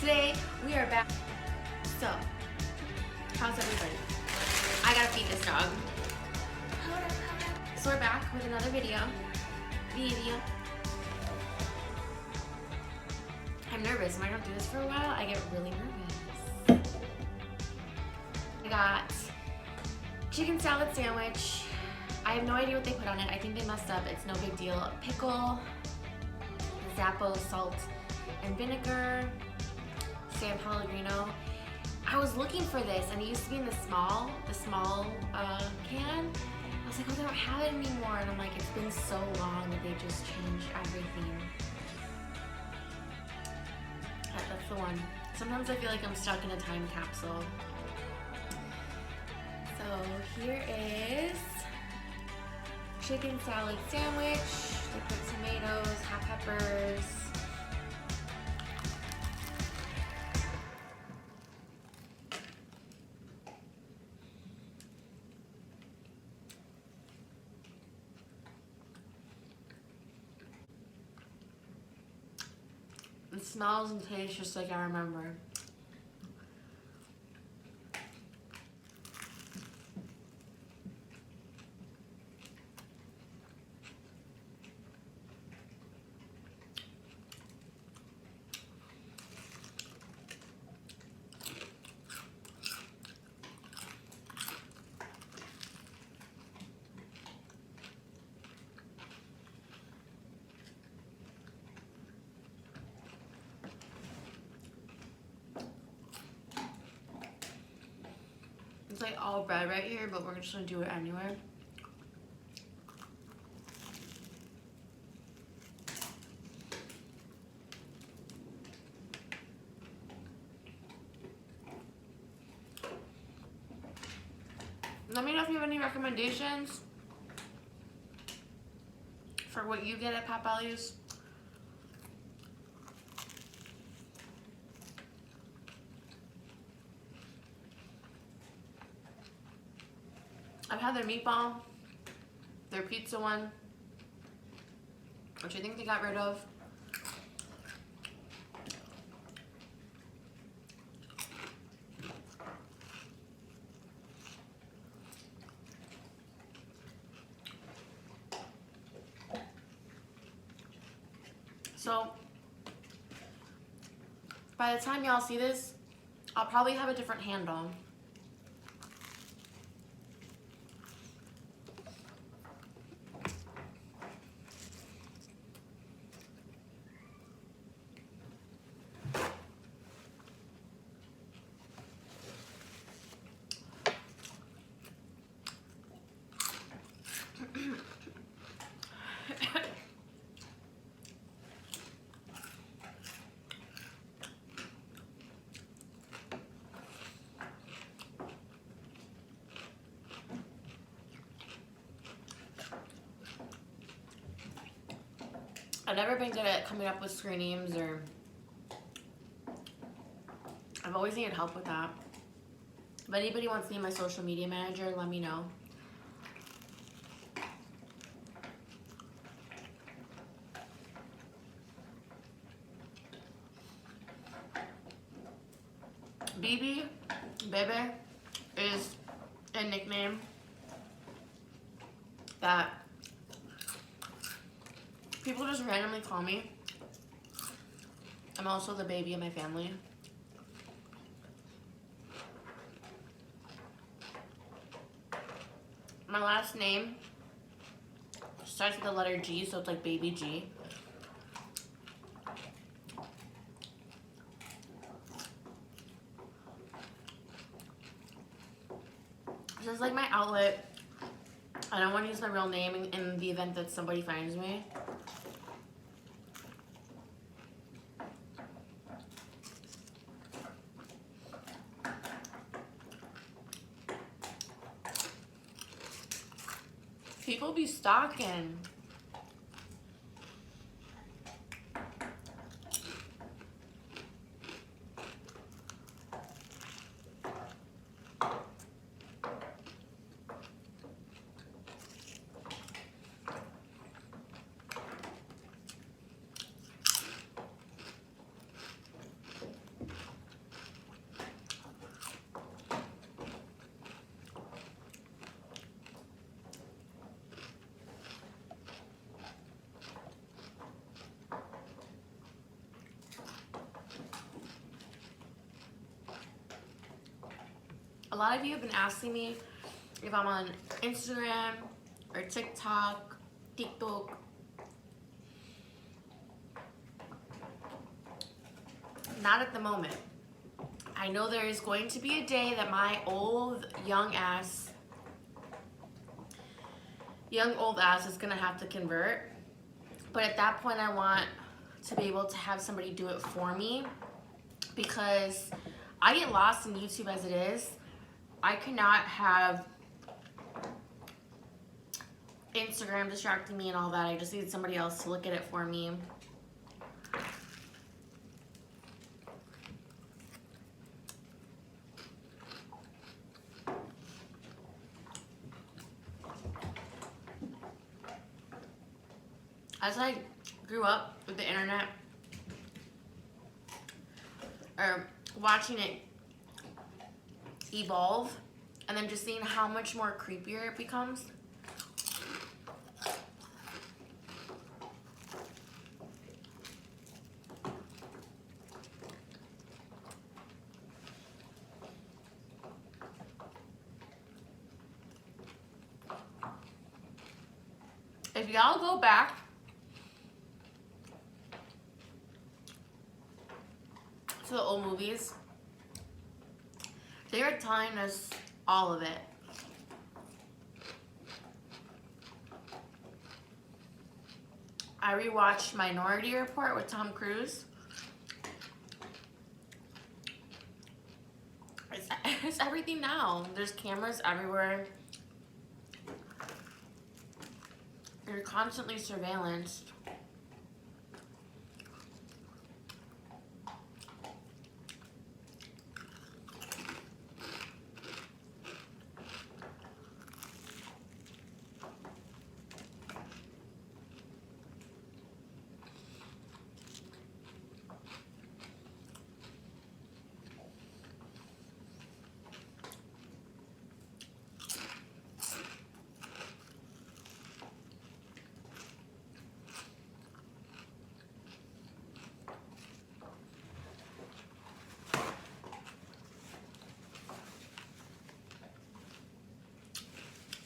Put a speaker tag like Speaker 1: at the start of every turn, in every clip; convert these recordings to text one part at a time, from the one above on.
Speaker 1: Today we are back. So, how's everybody? I gotta feed this dog. So we're back with another video. I'm nervous. When I don't do this for a while, I get really nervous. I got chicken salad sandwich. I have no idea what they put on it. I think they messed up. It's no big deal. A pickle, Zappo salt and vinegar, San Pellegrino. I was looking for this, and it used to be in the small can. I was like, oh, they don't have it anymore. And I'm like, it's been so long that they just changed everything. That's the one. Sometimes I feel like I'm stuck in a time capsule. So here is chicken salad sandwich. They put tomatoes, hot peppers. It smells and tastes just like I remember. It's like all bread right here, but we're just gonna do it anyway. Let me know if you have any recommendations for what you get at Potbelly's. I've had their meatball, their pizza one, which I think they got rid of. So, by the time y'all see this, I'll probably have a different handle. I've never been good at coming up with screen names, or I've always needed help with that. If anybody wants to be my social media manager, let me know. Bebe is a nickname that people just randomly call me. I'm also the baby of my family. My last name starts with the letter G, so it's like Baby G. This is like my outlet. I don't want to use my real name in the event that somebody finds me. People be stalking. lot of you have been asking me if I'm on Instagram or TikTok, TikTok. Not at the moment. I know there is going to be a day that my old ass is gonna have to convert. But at that point, I want to be able to have somebody do it for me, because I get lost in YouTube as it is. I cannot have Instagram distracting me and all that. I just need somebody else to look at it for me. As I grew up with the internet, or watching it evolve, and then just seeing how much more creepier it becomes, if y'all go back to the old movies, they are telling us all of it. I rewatched Minority Report with Tom Cruise. It's everything now. There's cameras everywhere. You're constantly surveillanced.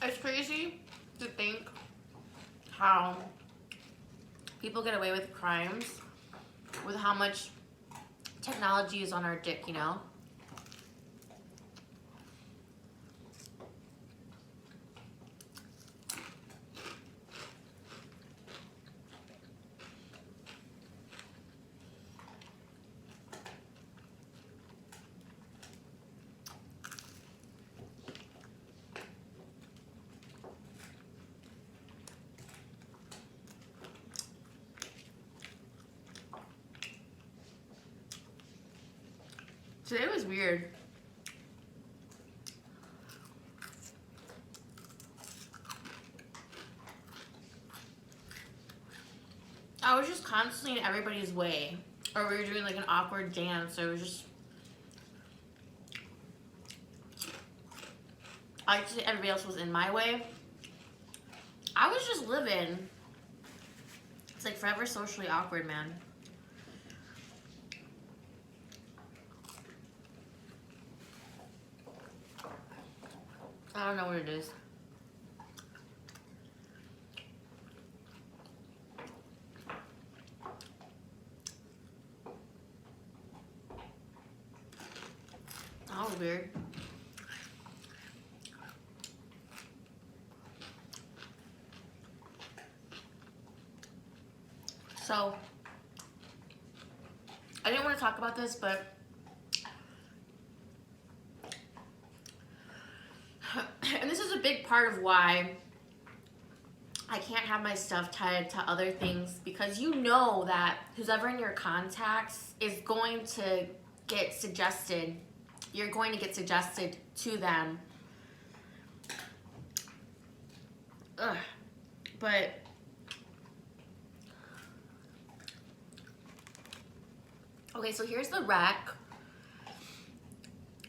Speaker 1: It's crazy to think how people get away with crimes with how much technology is on our dick, you know? Today was weird. I was just constantly in everybody's way. Or we were doing like an awkward dance. Or it was just... I like to say everybody else was in my way. I was just living. It's like forever socially awkward, man. I don't know what it is. That was weird. So, I didn't want to talk about this, but and this is a big part of why I can't have my stuff tied to other things, because you know that who's ever in your contacts is going to get suggested. You're going to get suggested to them. Ugh. But okay, so here's the rack.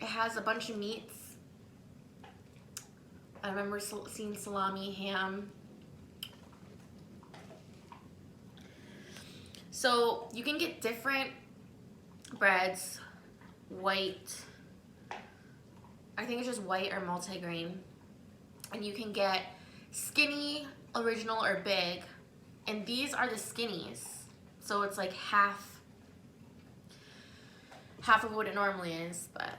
Speaker 1: It has a bunch of meats. I remember seeing salami, ham. So you can get different breads, white, I think it's just white or multigrain. And you can get skinny, original, or big. And these are the skinnies. So it's like half of what it normally is, but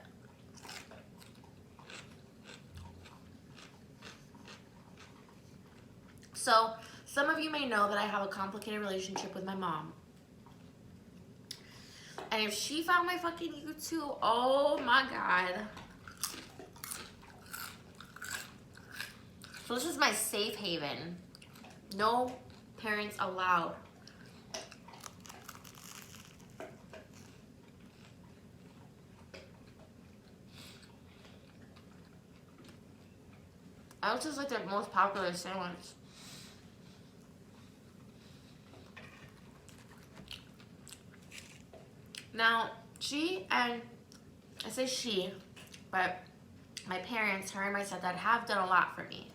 Speaker 1: so some of you may know that I have a complicated relationship with my mom. And if she found my fucking YouTube, oh my God. So this is my safe haven. No parents allowed. I was just like their most popular sandwich. Now, she and, I say she, but my parents, her and my stepdad, have done a lot for me.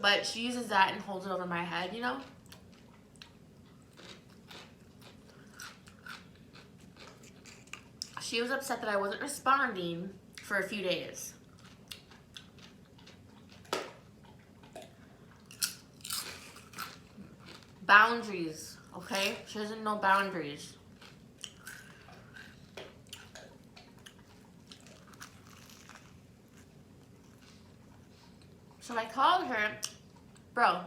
Speaker 1: But she uses that and holds it over my head, you know? She was upset that I wasn't responding for a few days. Boundaries, okay? She doesn't know boundaries. So I called her, bro.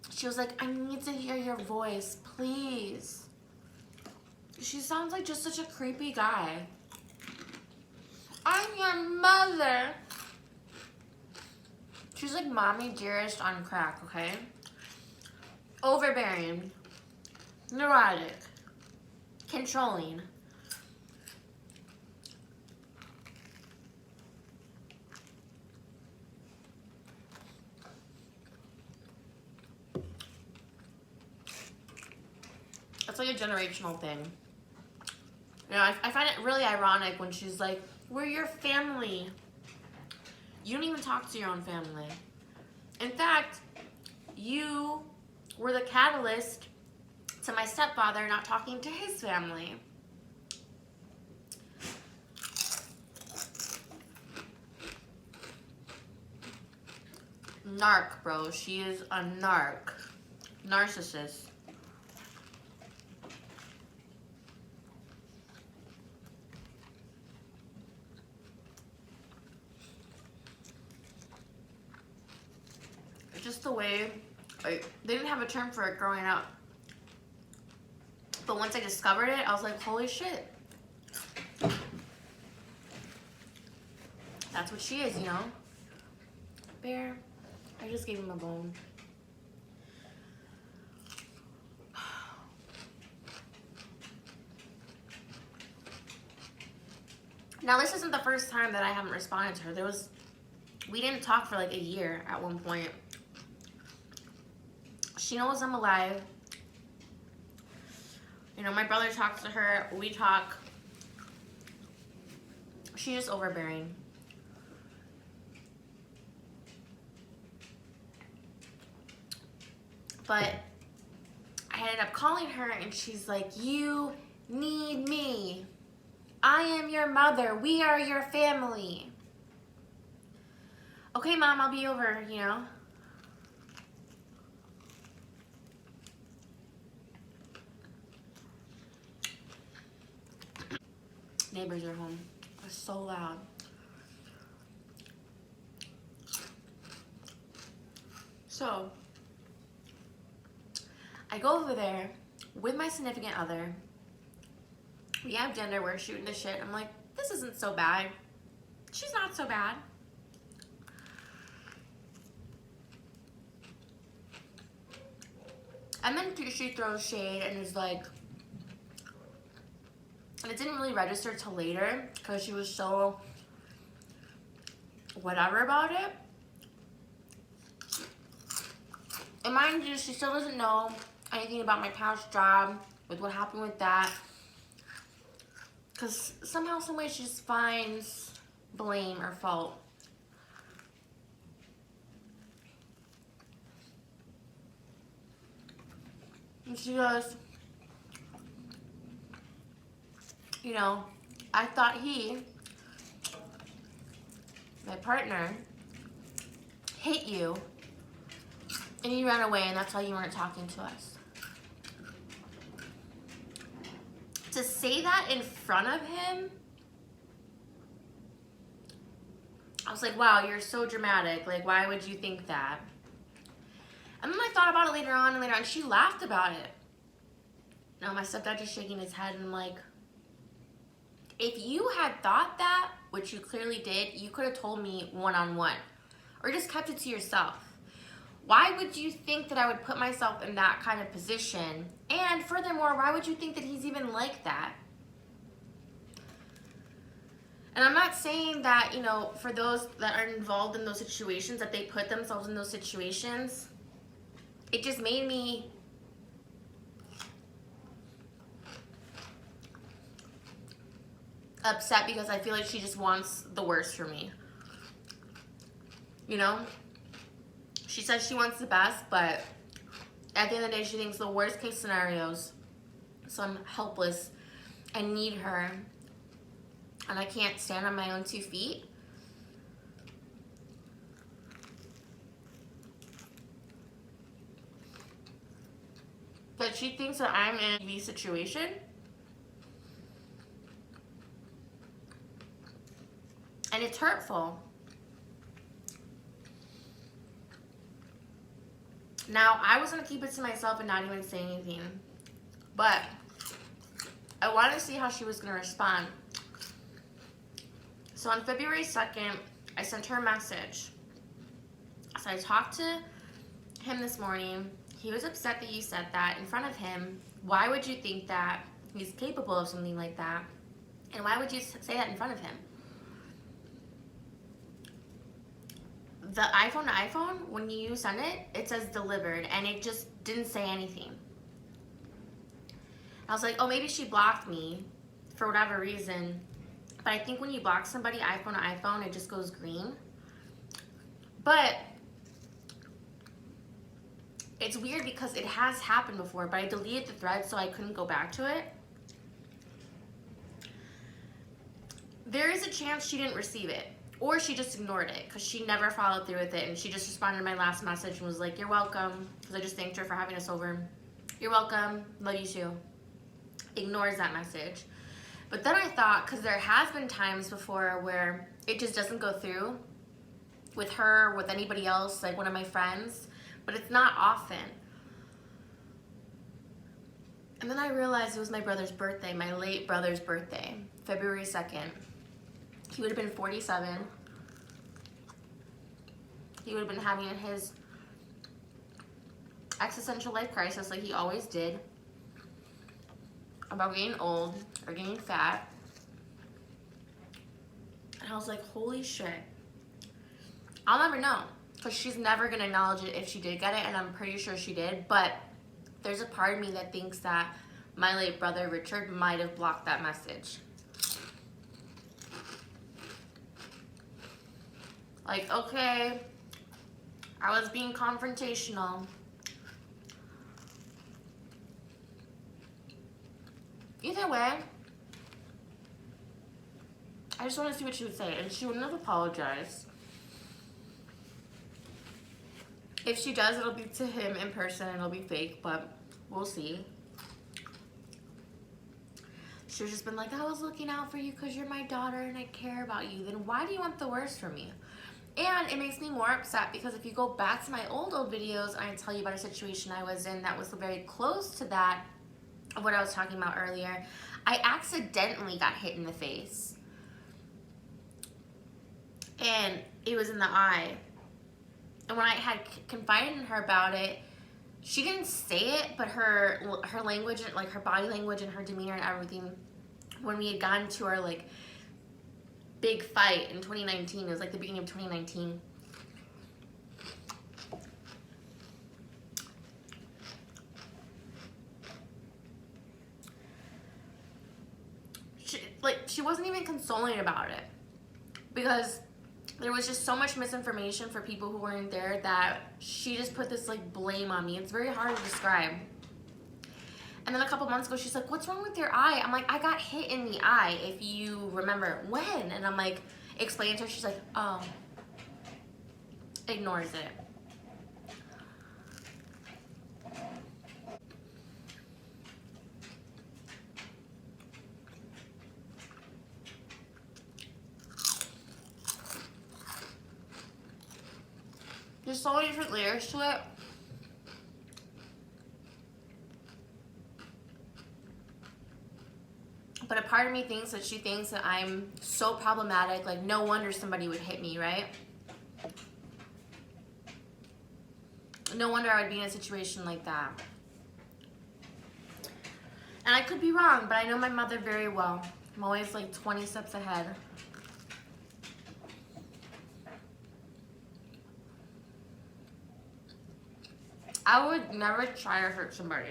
Speaker 1: She was like, I need to hear your voice, please. She sounds like just such a creepy guy. I'm your mother. She's like mommy dearest on crack, okay? Overbearing, neurotic, controlling. It's like a generational thing. You know, I find it really ironic when she's like, we're your family. You don't even talk to your own family. In fact, you were the catalyst to my stepfather not talking to his family. Narc, bro. She is a narc. Narcissist. Just the way, like, they didn't have a term for it growing up. But once I discovered it, I was like, holy shit. That's what she is, you know? Bear, I just gave him a bone. Now, this isn't the first time that I haven't responded to her. We didn't talk for like a year at one point. She knows I'm alive. You know, my brother talks to her. We talk. She's just overbearing. But I ended up calling her and she's like, you need me. I am your mother. We are your family. Okay, Mom, I'll be over, you know. Neighbors are home. They're so loud. So, I go over there with my significant other. We have dinner, we're shooting the shit. I'm like, this isn't so bad. She's not so bad. And then she throws shade and is like, and it didn't really register till later because she was so whatever about it. And mind you, she still doesn't know anything about my past job, with what happened with that. Because somehow, some way, she just finds blame or fault. And she goes, you know, I thought my partner, hit you and you ran away and that's why you weren't talking to us. To say that in front of him, I was like, wow, you're so dramatic. Like, why would you think that? And then I thought about it later on, and she laughed about it. Now my stepdad just shaking his head, and I'm like, if you had thought that, which you clearly did, you could have told me one-on-one, or just kept it to yourself. Why would you think that I would put myself in that kind of position? And furthermore, why would you think that he's even like that? And I'm not saying that, you know, for those that are involved in those situations, that they put themselves in those situations. It just made me upset because I feel like she just wants the worst for me. You know? She says she wants the best, but at the end of the day, she thinks the worst case scenarios. So I'm helpless. I need her. And I can't stand on my own 2 feet. But she thinks that I'm in a TV situation. And it's hurtful. Now, I was going to keep it to myself and not even say anything. But I wanted to see how she was going to respond. So on February 2nd, I sent her a message. So I talked to him this morning. He was upset that you said that in front of him. Why would you think that he's capable of something like that? And why would you say that in front of him? The iPhone to iPhone, when you send it, it says delivered, and it just didn't say anything. I was like, oh, maybe she blocked me for whatever reason. But I think when you block somebody iPhone to iPhone, it just goes green. But it's weird because it has happened before, but I deleted the thread so I couldn't go back to it. There is a chance she didn't receive it. Or she just ignored it because she never followed through with it, and she just responded to my last message and was like, you're welcome, because I just thanked her for having us over. You're welcome, love you too. Ignores that message. But then I thought, because there has been times before where it just doesn't go through with her, with anybody else, like one of my friends, but it's not often. And then I realized it was my brother's birthday, my late brother's birthday, February 2nd. He would have been 47. He would have been having his existential life crisis like he always did about getting old or getting fat. And I was like, holy shit. I'll never know because she's never going to acknowledge it if she did get it, and I'm pretty sure she did. But there's a part of me that thinks that my late brother Richard might have blocked that message. Like, okay, I was being confrontational. Either way, I just want to see what she would say, and she wouldn't have apologized. If she does, it'll be to him in person, and it'll be fake, but we'll see. She was just been like, I was looking out for you because you're my daughter and I care about you. Then why do you want the worst from me? And it makes me more upset because if you go back to my old videos, I tell you about a situation I was in that was very close to that of what I was talking about earlier. I accidentally got hit in the face. And it was in the eye. And when I had confided in her about it, she didn't say it, but her language, like her body language and her demeanor and everything, when we had gotten to our like big fight in 2019, it was like the beginning of 2019. She wasn't even consoling about it because there was just so much misinformation for people who weren't there that she just put this like blame on me. It's very hard to describe. And then a couple months ago, she's like, what's wrong with your eye? I'm like, I got hit in the eye, if you remember. When? And I'm like, explaining to her. She's like, oh. Ignores it. There's so many different layers to it. But a part of me thinks that she thinks that I'm so problematic, like no wonder somebody would hit me, right? No wonder I would be in a situation like that. And I could be wrong, but I know my mother very well. I'm always like 20 steps ahead. I would never try to hurt somebody.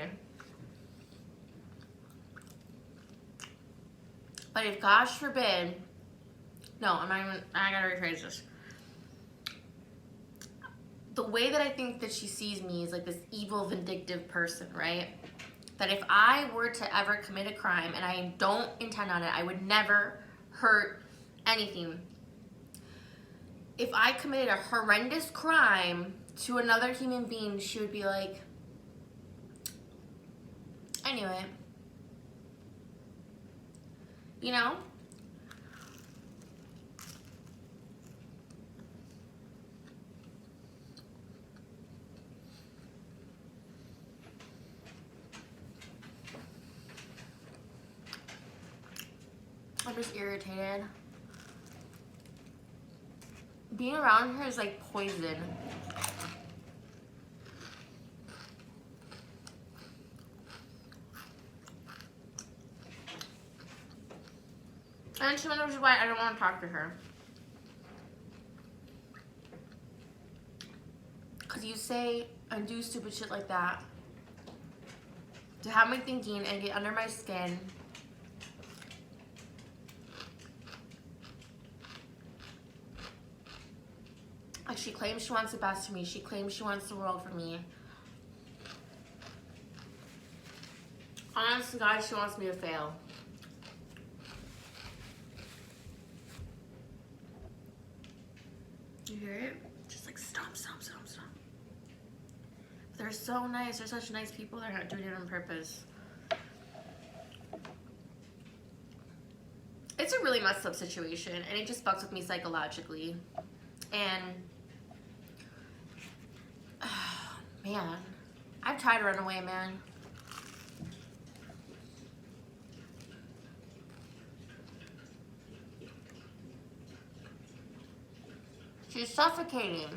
Speaker 1: But if, gosh forbid, no, I gotta rephrase this. The way that I think that she sees me is like this evil, vindictive person, right? That if I were to ever commit a crime, and I don't intend on it, I would never hurt anything. If I committed a horrendous crime to another human being, she would be like, anyway. You know? I'm just irritated. Being around her is like poison. And she wonders why I don't want to talk to her. Because you say and do stupid shit like that to have me thinking and get under my skin. Like, she claims she wants the best for me. She claims she wants the world for me. Honest to God, she wants me to fail. You hear it? Just like, stop, stop, stop, stop. They're so nice. They're such nice people. They're not doing it on purpose. It's a really messed up situation, and it just fucks with me psychologically. And, man, I've tried to run away, man. She's suffocating.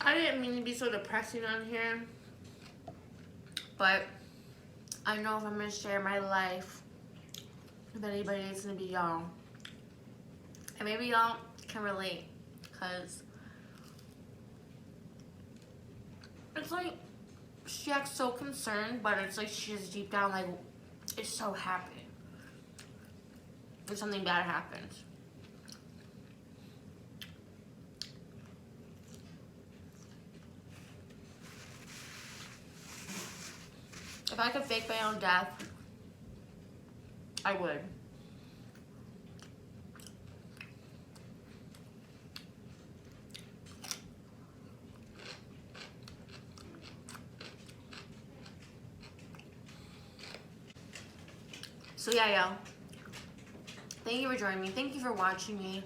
Speaker 1: I didn't mean to be so depressing on here, but I know if I'm going to share my life with anybody, it's going to be y'all. And maybe y'all can relate, because it's like she acts so concerned, but it's like she's deep down like, it's so happy if something bad happens. If I could fake my own death, I would. So yeah, y'all. Thank you for joining me. Thank you for watching me.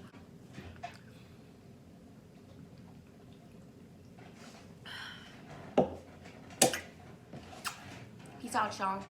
Speaker 1: Peace out, y'all.